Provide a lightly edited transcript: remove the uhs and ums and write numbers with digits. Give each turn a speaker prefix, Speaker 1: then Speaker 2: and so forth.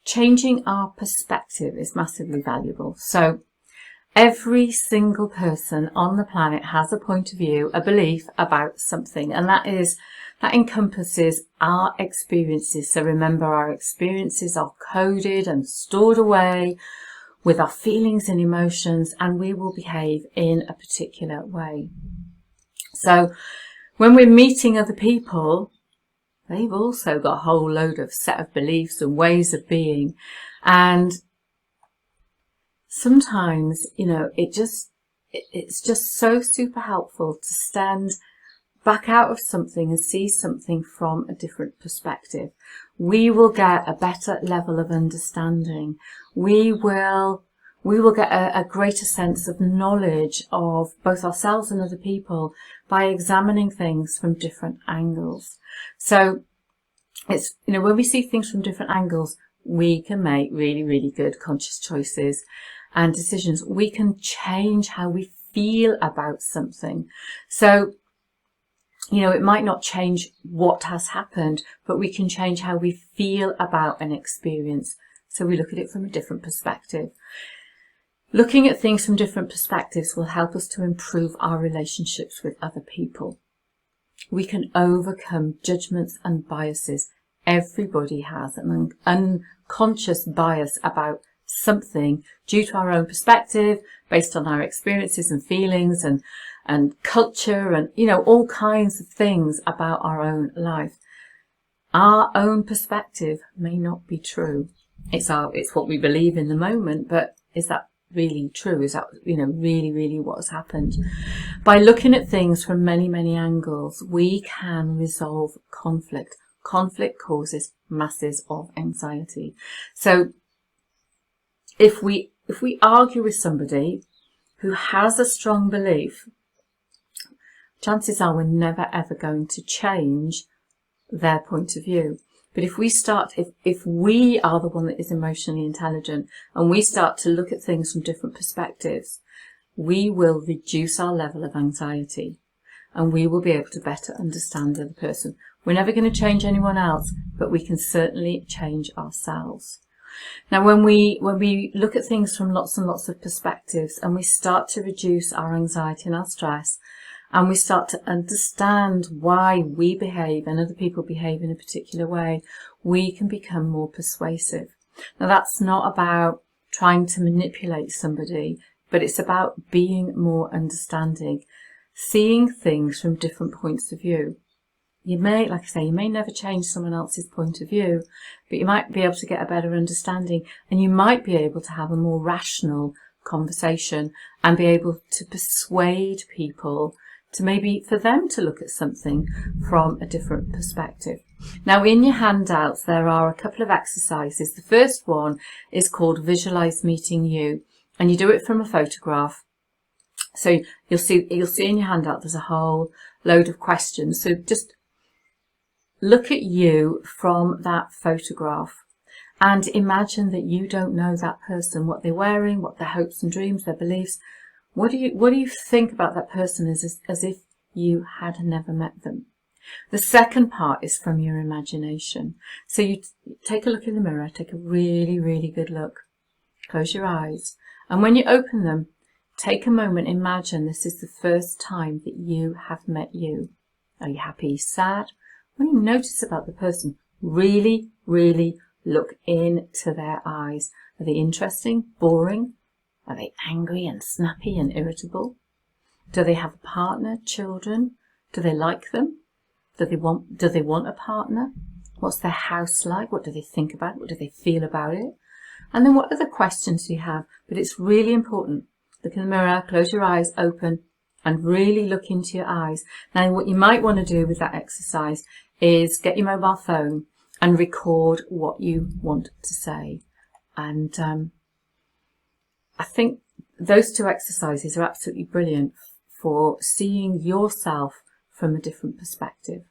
Speaker 1: changing our perspective is massively valuable. So every single person on the planet has a point of view, a belief about something, and that encompasses our experiences. So remember, our experiences are coded and stored away with our feelings and emotions, and we will behave in a particular way. So when we're meeting other people, they've also got a whole load of set of beliefs and ways of being. And sometimes, you know, it's just so super helpful to stand back out of something and see something from a different perspective. We will get a better level of understanding. We will get a greater sense of knowledge of both ourselves and other people by examining things from different angles. So it's, you know, when we see things from different angles, we can make really, really good conscious choices and decisions. We can change how we feel about something. So, you know, it might not change what has happened, but we can change how we feel about an experience. So we look at it from a different perspective. Looking at things from different perspectives will help us to improve our relationships with other people. We can overcome judgments and biases. Everybody has an unconscious bias about something due to our own perspective, based on our experiences and feelings and culture and, you know, all kinds of things about our own life. Our own perspective may not be true. It's what we believe in the moment, but is that really true? Is that, you know, really, really what has happened? By looking at things from many, many angles, we can resolve conflict. Conflict causes masses of anxiety. So if we argue with somebody who has a strong belief, chances are we're never ever going to change their point of view. But if we are the one that is emotionally intelligent and we start to look at things from different perspectives, we will reduce our level of anxiety and we will be able to better understand the other person. We're never going to change anyone else, but we can certainly change ourselves. Now, when we look at things from lots and lots of perspectives and we start to reduce our anxiety and our stress, and we start to understand why we behave and other people behave in a particular way, we can become more persuasive. Now, that's not about trying to manipulate somebody, but it's about being more understanding, seeing things from different points of view. You may, like I say, you may never change someone else's point of view, but you might be able to get a better understanding, and you might be able to have a more rational conversation and be able to persuade people to maybe for them to look at something from a different perspective. Now, in your handouts, there are a couple of exercises. The first one is called Visualize Meeting You, and you do it from a photograph. So you'll see in your handout there's a whole load of questions. So just look at you from that photograph and imagine that you don't know that person, what they're wearing, what their hopes and dreams, their beliefs. What do you think about that person as if you had never met them? The second part is from your imagination. So you take a look in the mirror, take a really, really good look. Close your eyes. And when you open them, take a moment, imagine this is the first time that you have met you. Are you happy, sad? What do you notice about the person? Really, really look into their eyes. Are they interesting, boring? Are they angry and snappy and irritable? Do they have a partner, children? Do they like them? Do they want a partner? What's their house like? What do they think about it? What do they feel about it? And then what other questions do you have? But it's really important. Look in the mirror, close your eyes, open, and really look into your eyes. Now, what you might want to do with that exercise is get your mobile phone and record what you want to say. And I think those two exercises are absolutely brilliant for seeing yourself from a different perspective.